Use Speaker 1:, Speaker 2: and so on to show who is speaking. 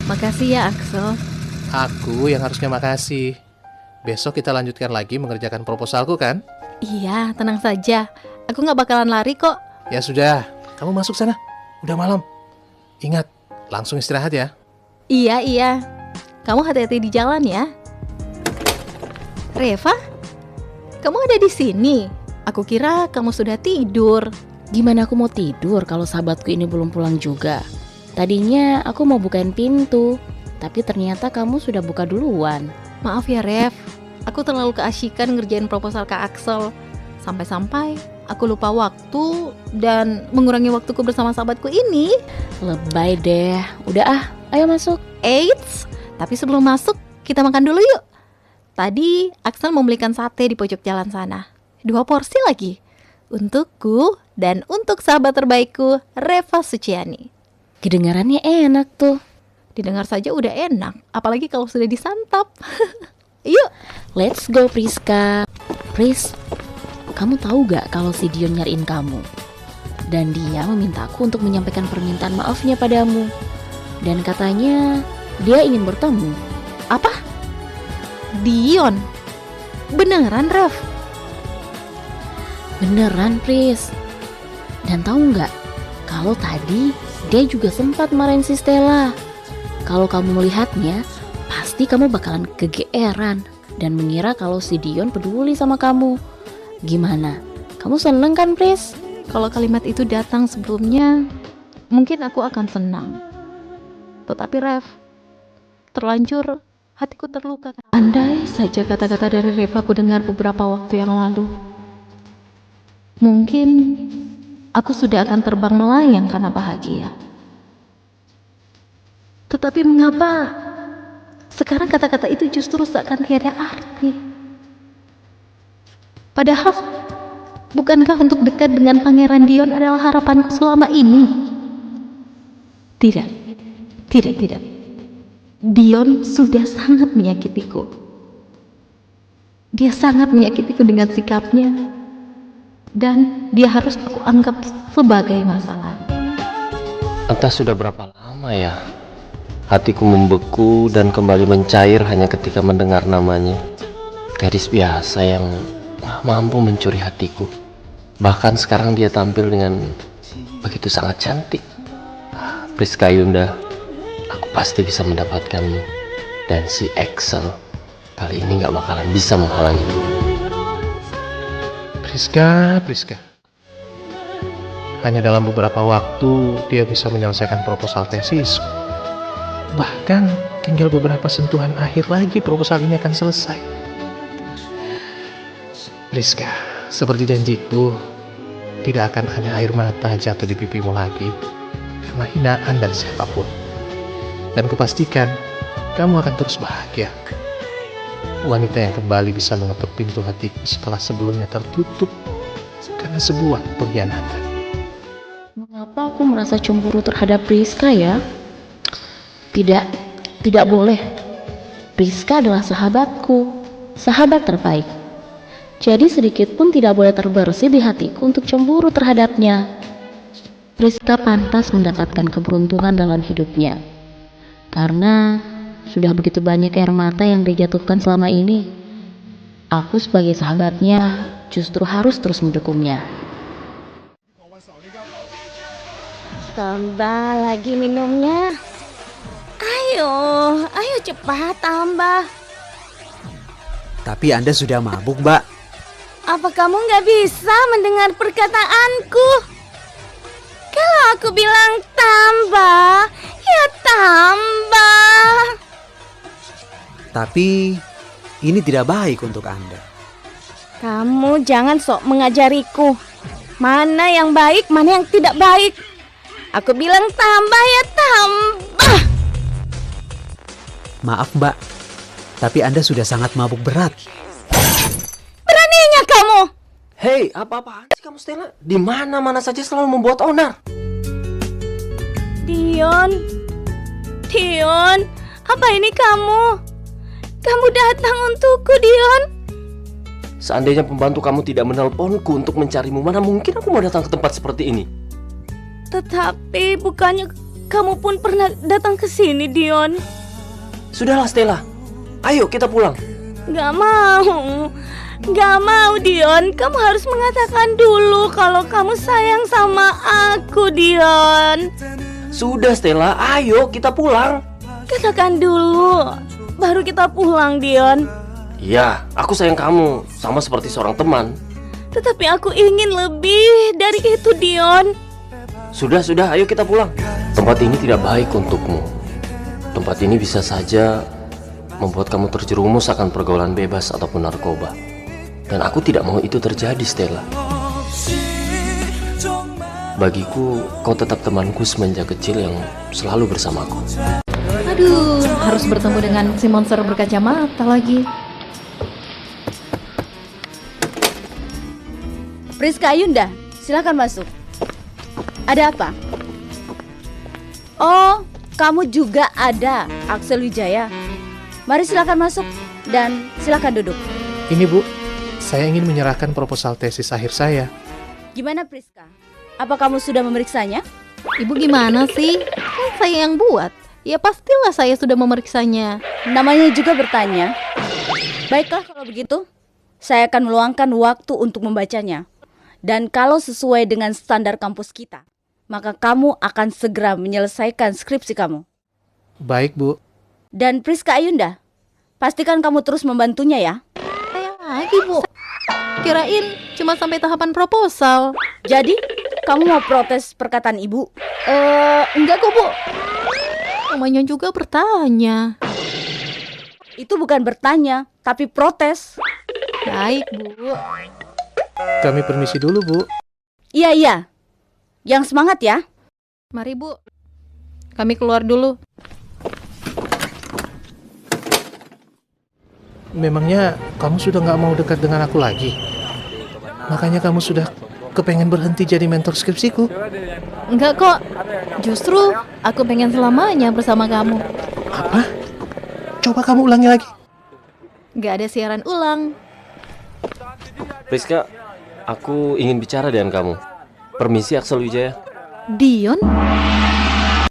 Speaker 1: Makasih ya Axel.
Speaker 2: Aku yang harusnya makasih. Besok kita lanjutkan lagi mengerjakan proposalku kan?
Speaker 1: Iya, tenang saja. Aku gak bakalan lari kok.
Speaker 2: Ya sudah, kamu masuk sana. Udah malam. Ingat, langsung istirahat ya.
Speaker 1: Iya. Kamu hati-hati di jalan ya. Reva? Kamu ada di sini? Aku kira kamu sudah tidur.
Speaker 3: Gimana aku mau tidur kalau sahabatku ini belum pulang juga? Tadinya aku mau bukain pintu, tapi ternyata kamu sudah buka duluan.
Speaker 1: Maaf ya Rev, aku terlalu keasyikan ngerjain proposal Kak Axel. Sampai-sampai aku lupa waktu dan mengurangi waktuku bersama sahabatku ini.
Speaker 3: Lebay deh. Udah ayo masuk.
Speaker 1: Eits, tapi sebelum masuk kita makan dulu yuk. Tadi Axel membelikan sate di pojok jalan sana. 2 porsi lagi. Untukku dan untuk sahabat terbaikku, Reva Suciani.
Speaker 3: Kedengarannya enak tuh.
Speaker 1: Didengar saja udah enak, apalagi kalau sudah disantap. Yuk,
Speaker 3: Let's go Priska. Pris, kamu tahu gak kalau si Dion nyariin kamu? Dan dia meminta aku untuk menyampaikan permintaan maafnya padamu. Dan katanya dia ingin bertemu.
Speaker 1: apa? Dion? Beneran, Rev?
Speaker 3: Beneran Pris. Dan tahu gak, kalau tadi dia juga sempat marahin si Stella. Kalau kamu melihatnya, pasti kamu bakalan kegeeran dan mengira kalau si Dion peduli sama kamu. Gimana? Kamu seneng kan, Pris?
Speaker 1: Kalau kalimat itu datang sebelumnya, mungkin aku akan senang. Tetapi Rev, terlanjur hatiku terluka. Andai saja kata-kata dari Reva aku dengar beberapa waktu yang lalu, mungkin aku sudah akan terbang melayang karena bahagia. Tetapi mengapa sekarang kata-kata itu justru seakan tiada arti? Padahal, bukankah untuk dekat dengan Pangeran Dion adalah harapanku selama ini? Tidak. Dion sudah sangat menyakitiku. Dia sangat menyakitiku dengan sikapnya, dan dia harus aku anggap sebagai masalah.
Speaker 4: Entah sudah berapa lama ya hatiku membeku dan kembali mencair hanya ketika mendengar namanya. Gadis biasa yang mampu mencuri hatiku. Bahkan sekarang dia tampil dengan begitu sangat cantik. Priska Yunda, aku pasti bisa mendapatkanmu. Dan si Axel kali ini gak bakalan bisa menghalangiku.
Speaker 2: Priska. Hanya dalam beberapa waktu dia bisa menyelesaikan proposal tesis. Bahkan tinggal beberapa sentuhan akhir lagi proposal ini akan selesai. Priska, seperti janjiku, tidak akan ada air mata jatuh di pipimu lagi karena hinaan dari siapapun. Dan kupastikan kamu akan terus bahagia. Wanita yang kembali bisa mengetuk pintu hatiku setelah sebelumnya tertutup karena sebuah pengkhianatan.
Speaker 3: Mengapa aku merasa cemburu terhadap Priska ya? Tidak boleh. Priska adalah sahabatku, sahabat terbaik. Jadi sedikit pun tidak boleh terbersih di hatiku untuk cemburu terhadapnya. Priska pantas mendapatkan keberuntungan dalam hidupnya, karena sudah begitu banyak air mata yang dijatuhkan selama ini. Aku sebagai sahabatnya justru harus terus mendukungnya.
Speaker 5: Tambah lagi minumnya. Ayo cepat tambah.
Speaker 6: Tapi Anda sudah mabuk, Mbak.
Speaker 5: Apa kamu nggak bisa mendengar perkataanku? Kalau aku bilang tambah, ya tambah.
Speaker 6: Tapi ini tidak baik untuk Anda.
Speaker 5: Kamu jangan sok mengajariku. Mana yang baik, mana yang tidak baik. Aku bilang tambah ya tambah.
Speaker 6: Maaf, Mbak. Tapi Anda sudah sangat mabuk berat.
Speaker 5: Beraninya kamu.
Speaker 4: Hei, apa-apaan sih kamu Stella? Di mana-mana saja selalu membuat onar.
Speaker 5: Dion, apa ini kamu? Kamu datang untukku, Dion.
Speaker 4: Seandainya pembantu kamu tidak menelponku untuk mencarimu, mana mungkin aku mau datang ke tempat seperti ini.
Speaker 5: Tetapi bukannya kamu pun pernah datang ke sini, Dion.
Speaker 4: Sudahlah Stella, ayo kita pulang.
Speaker 5: Gak mau, Dion. Kamu harus mengatakan dulu kalau kamu sayang sama aku, Dion.
Speaker 4: Sudah Stella, ayo kita pulang.
Speaker 5: Katakan dulu, baru kita pulang, Dion.
Speaker 4: Iya, aku sayang kamu, sama seperti seorang teman.
Speaker 5: Tetapi aku ingin lebih dari itu, Dion.
Speaker 4: Sudah, ayo kita pulang. Tempat ini tidak baik untukmu. Tempat ini bisa saja membuat kamu terjerumus akan pergaulan bebas ataupun narkoba. Dan aku tidak mau itu terjadi, Stella. Bagiku, kau tetap temanku semenjak kecil yang selalu bersamaku.
Speaker 1: Aduh, harus bertemu dengan si monster berkacamata lagi.
Speaker 5: Priska Ayunda, silakan masuk. Ada apa? Oh, kamu juga ada, Axel Wijaya. Mari silakan masuk dan silakan duduk.
Speaker 2: Ini Bu, saya ingin menyerahkan proposal tesis akhir saya.
Speaker 5: Gimana Priska? Apa kamu sudah memeriksanya?
Speaker 1: Ibu gimana sih? Kan saya yang buat. Ya pastilah saya sudah memeriksanya.
Speaker 5: Namanya juga bertanya. Baiklah kalau begitu, saya akan meluangkan waktu untuk membacanya. Dan kalau sesuai dengan standar kampus kita, maka kamu akan segera menyelesaikan skripsi kamu.
Speaker 2: Baik Bu.
Speaker 5: Dan Priska Ayunda, pastikan kamu terus membantunya ya.
Speaker 1: Saya lagi, Bu. Kirain cuma sampai tahapan proposal.
Speaker 5: Jadi, kamu mau protes perkataan ibu?
Speaker 1: Enggak kok, Bu. Namanya juga bertanya.
Speaker 5: Itu bukan bertanya, tapi protes.
Speaker 1: Baik, Bu.
Speaker 2: Kami permisi dulu Bu.
Speaker 5: Iya. Yang semangat ya.
Speaker 1: Mari, Bu. Kami keluar dulu.
Speaker 2: Memangnya kamu sudah nggak mau dekat dengan aku lagi? Makanya kamu sudah kepengen berhenti jadi mentor skripsiku?
Speaker 1: Enggak kok. Justru aku pengen selamanya bersama kamu.
Speaker 2: Apa? Coba kamu ulangi lagi.
Speaker 1: Nggak ada siaran ulang.
Speaker 4: Priska, aku ingin bicara dengan kamu. Permisi Axel Wijaya.
Speaker 1: Dion?